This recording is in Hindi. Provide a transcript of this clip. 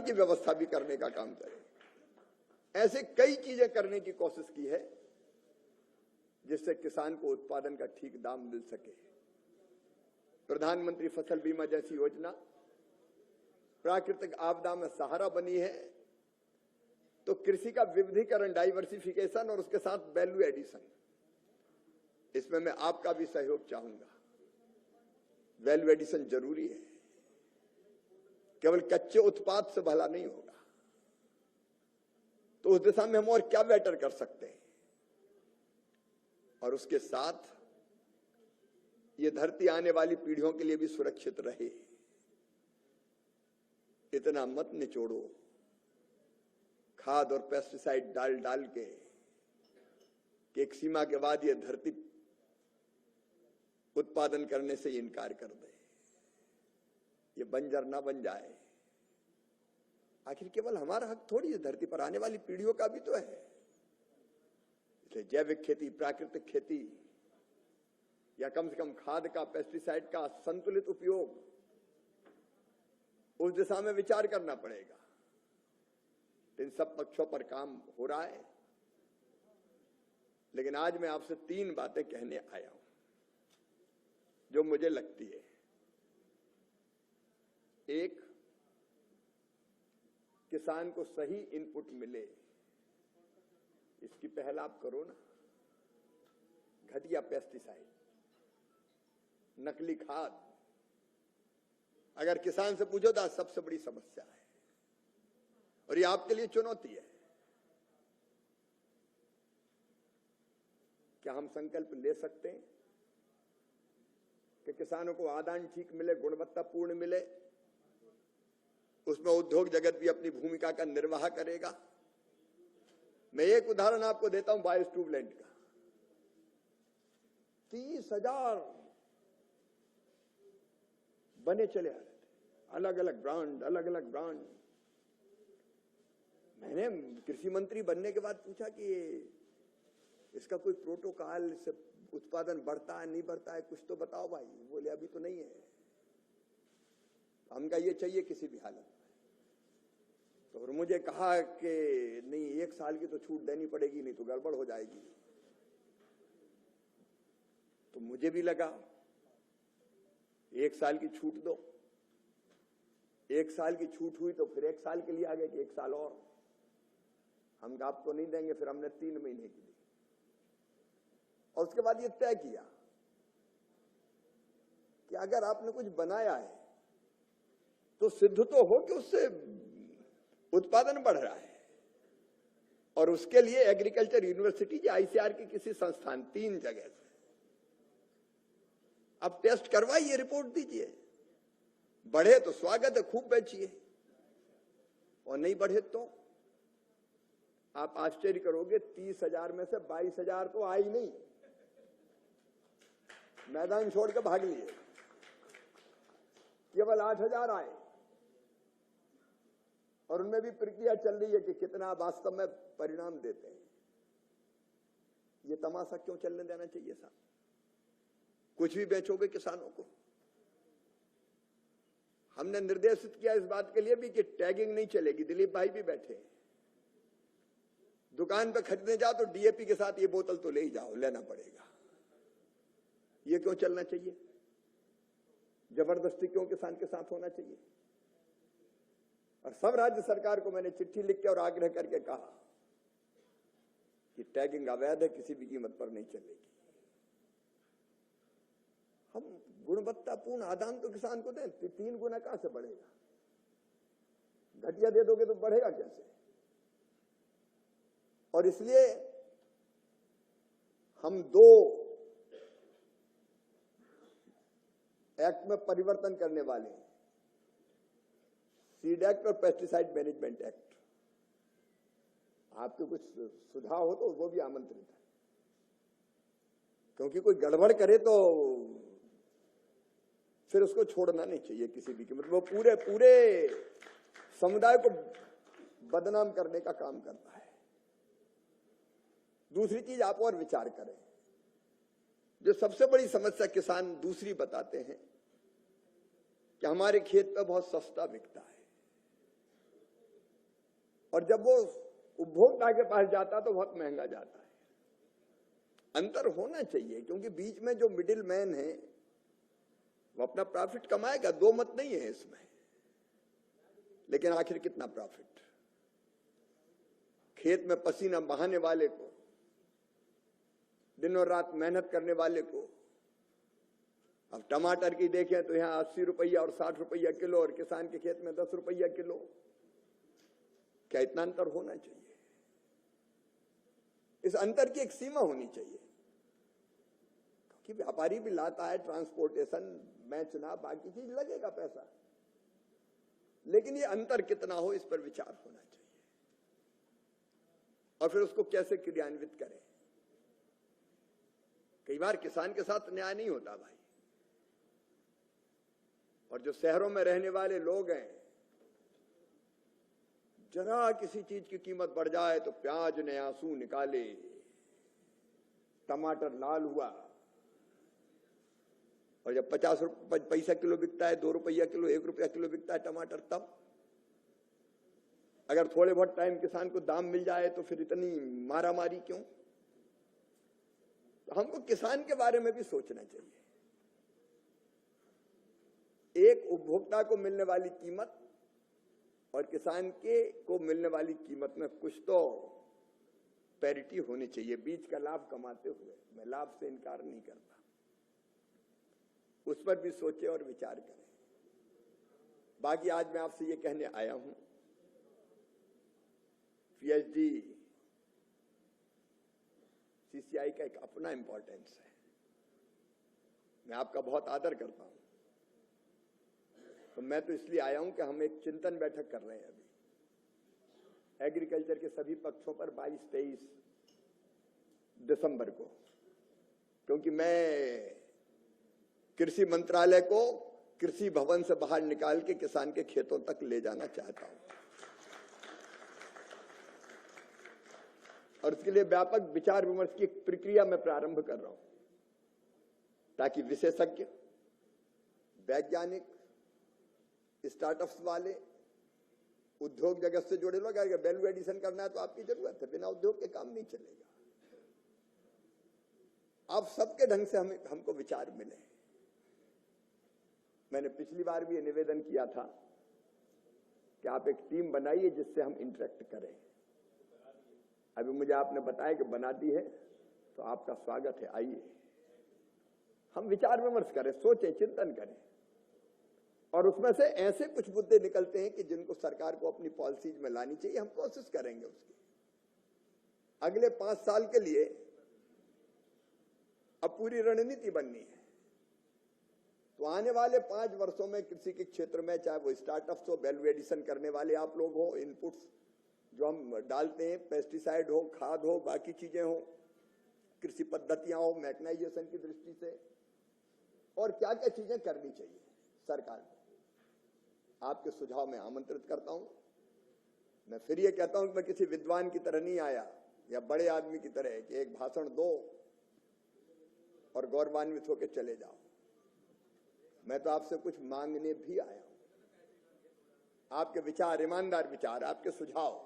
की व्यवस्था भी करने का काम करें। ऐसे कई चीजें करने की कोशिश की है जिससे किसान को उत्पादन का ठीक दाम मिल सके। प्रधानमंत्री फसल बीमा जैसी योजना प्राकृतिक आपदा में सहारा बनी है, तो कृषि का विविधीकरण, डाइवर्सिफिकेशन और उसके साथ वैल्यू एडिशन, इसमें मैं आपका भी सहयोग चाहूंगा। वैल्यू एडिशन जरूरी है, केवल कच्चे उत्पाद से भला नहीं होगा। तो उस दिशा में हम और क्या बेटर कर सकते हैं, और उसके साथ ये धरती आने वाली पीढ़ियों के लिए भी सुरक्षित रहे। इतना मत निचोड़ो खाद और पेस्टिसाइड डाल डाल के कि एक सीमा के बाद ये धरती उत्पादन करने से इनकार कर दे, ये बंजर ना बन जाए। आखिर केवल हमारा हक थोड़ी है, धरती पर आने वाली पीढ़ियों का भी तो है। इसलिए जैविक खेती, प्राकृतिक खेती, या कम से कम खाद का, पेस्टिसाइड का संतुलित उपयोग, उस दिशा में विचार करना पड़ेगा। इन सब पक्षों पर काम हो रहा है, लेकिन आज मैं आपसे 3 बातें कहने आया हूं जो मुझे लगती है। एक, किसान को सही इनपुट मिले, इसकी पहल आप करो ना। घटिया पेस्टिसाइड, नकली खाद, अगर किसान से पूछो तो सबसे बड़ी समस्या है, और ये आपके लिए चुनौती है। क्या हम संकल्प ले सकते हैं कि किसानों को आदान ठीक मिले, गुणवत्तापूर्ण मिले, उसमें उद्योग जगत भी अपनी भूमिका का निर्वाह करेगा? मैं एक उदाहरण आपको देता हूं बायोस ट्यूबलैंड का। 30,000 बने चले आ रहे थे, अलग अलग ब्रांड, अलग अलग ब्रांड। मैंने कृषि मंत्री बनने के बाद पूछा कि इसका कोई प्रोटोकॉल, इससे उत्पादन बढ़ता है नहीं बढ़ता है, कुछ तो बताओ भाई। बोले अभी तो नहीं है, हमका ये चाहिए किसी भी हालत में। तो मुझे कहा कि नहीं, 1 साल की तो छूट देनी पड़ेगी, नहीं तो गड़बड़ हो जाएगी। तो मुझे भी लगा 1 साल की छूट दो। 1 साल की छूट हुई तो फिर 1 साल के लिए आ गए कि 1 साल और हम आपको नहीं देंगे। फिर हमने 3 महीने की दी, और उसके बाद ये तय किया कि अगर आपने कुछ बनाया है तो सिद्ध तो हो कि उससे उत्पादन बढ़ रहा है, और उसके लिए एग्रीकल्चर यूनिवर्सिटी या आईसीआर की किसी संस्थान, 3 जगह से अब टेस्ट करवाइए, रिपोर्ट दीजिए। बढ़े तो स्वागत है, खूब बेचिए, और नहीं बढ़े तो आप आश्चर्य करोगे, 30,000 में से 22,000 तो आई नहीं, मैदान छोड़ के भाग लिए। केवल 8,000 आए, और उनमें भी प्रक्रिया चल रही है कि कितना वास्तव में परिणाम देते हैं। ये तमाशा क्यों चलने देना चाहिए साहब? कुछ भी बेचोगे किसानों को। हमने निर्देशित किया इस बात के लिए भी कि टैगिंग नहीं चलेगी। दिलीप भाई भी बैठे हैं, दुकान पे खरीदने जाओ तो डीएपी के साथ ये बोतल तो ले ही जाओ, लेना पड़ेगा। ये क्यों चलना चाहिए? जबरदस्ती क्यों किसान के साथ होना चाहिए? और सब राज्य सरकार को मैंने चिट्ठी लिख के और आग्रह करके कहा कि टैगिंग अवैध है, किसी भी कीमत पर नहीं चलेगी। हम गुणवत्तापूर्ण आदान तो किसान को दें, 3 गुना कहां से बढ़ेगा? घटिया दे दोगे तो बढ़ेगा कैसे? और इसलिए हम 2 एक्ट में परिवर्तन करने वाले हैं, सीड एक्ट और पेस्टिसाइड मैनेजमेंट एक्ट। आपके कुछ सुझाव हो तो वो भी आमंत्रित है, क्योंकि कोई गड़बड़ करे तो फिर उसको छोड़ना नहीं चाहिए किसी भी कीमत। वो पूरे समुदाय को बदनाम करने का काम करता है। दूसरी चीज आप और विचार करें, जो सबसे बड़ी समस्या किसान दूसरी बताते हैं कि हमारे खेत पे बहुत सस्ता बिकता है। और जब वो उपभोक्ता के पास जाता तो बहुत महंगा जाता है। अंतर होना चाहिए, क्योंकि बीच में जो मिडिल मैन है वो अपना प्रॉफिट कमाएगा, दो मत नहीं है इसमें, लेकिन आखिर कितना प्रॉफिट। खेत में पसीना बहाने वाले को, दिनों रात मेहनत करने वाले को, अब टमाटर की देखें तो यहां 80 रुपया और 60 रुपया किलो, और किसान के खेत में 10 रुपया किलो। क्या इतना अंतर होना चाहिए? इस अंतर की एक सीमा होनी चाहिए, क्योंकि व्यापारी भी लाता है, ट्रांसपोर्टेशन, बेचना, बाकी चीज लगेगा पैसा, लेकिन ये अंतर कितना हो इस पर विचार होना चाहिए, और फिर उसको कैसे क्रियान्वित करें। कई बार किसान के साथ न्याय नहीं होता भाई, और जो शहरों में रहने वाले लोग हैं, जरा किसी चीज की कीमत बढ़ जाए तो प्याज ने आंसू निकाले, टमाटर लाल हुआ, और जब 50 पैसा किलो बिकता है, 2 रुपया किलो, 1 रुपया किलो बिकता है टमाटर, तब अगर थोड़े बहुत टाइम किसान को दाम मिल जाए तो फिर इतनी मारामारी क्यों? तो हमको किसान के बारे में भी सोचना चाहिए। एक उपभोक्ता को मिलने वाली कीमत और किसान के को मिलने वाली कीमत में कुछ तो पैरिटी होनी चाहिए, बीच का लाभ कमाते हुए। मैं लाभ से इनकार नहीं करता, उस पर भी सोचे और विचार करें। बाकी आज मैं आपसे ये कहने आया हूं, पीएचडी सीसीआई का एक अपना इंपॉर्टेंस है। मैं आपका बहुत आदर करता हूं, तो मैं तो इसलिए आया हूं कि हम एक चिंतन बैठक कर रहे हैं अभी एग्रीकल्चर के सभी पक्षों पर 22-23 दिसंबर को, क्योंकि मैं कृषि मंत्रालय को कृषि भवन से बाहर निकाल के किसान के खेतों तक ले जाना चाहता हूं, और इसके लिए व्यापक विचार विमर्श की एक प्रक्रिया में प्रारंभ कर रहा हूं, ताकि विशेषज्ञ, वैज्ञानिक, स्टार्टअप्स वाले, उद्योग जगत से जुड़े लोग, अगर वैल्यू एडिशन करना है तो आपकी जरूरत है, बिना उद्योग के काम नहीं चलेगा। आप सबके ढंग से हमको विचार मिले। मैंने पिछली बार भी ये निवेदन किया था कि आप एक टीम बनाइए जिससे हम इंटरेक्ट करें। अभी मुझे आपने बताया कि बना दी है, तो आपका स्वागत है, आइए हम विचार विमर्श करें, सोचें, चिंतन करें, और उसमें से ऐसे कुछ मुद्दे निकलते हैं कि जिनको सरकार को अपनी पॉलिसीज में लानी चाहिए। हम कोशिश करेंगे उसकी। अगले 5 साल के लिए अब पूरी रणनीति बननी है, तो आने वाले 5 वर्षों में कृषि के क्षेत्र में, चाहे वो स्टार्टअप्स हो, वैल्यू एडिशन करने वाले आप लोग हो, इनपुट्स जो हम डालते हैं, पेस्टिसाइड हो, खाद हो, बाकी चीजें हो, कृषि पद्धतियां हो, मैकेनाइजेशन की दृष्टि से, और क्या क्या चीजें करनी चाहिए सरकार को, आपके सुझाव में आमंत्रित करता हूं। मैं फिर ये कहता हूं कि मैं किसी विद्वान की तरह नहीं आया या बड़े आदमी की तरह कि एक भाषण दो और गौरवान्वित होकर चले जाओ। मैं तो आपसे कुछ मांगने भी आया हूं, आपके विचार, ईमानदार विचार, आपके सुझाव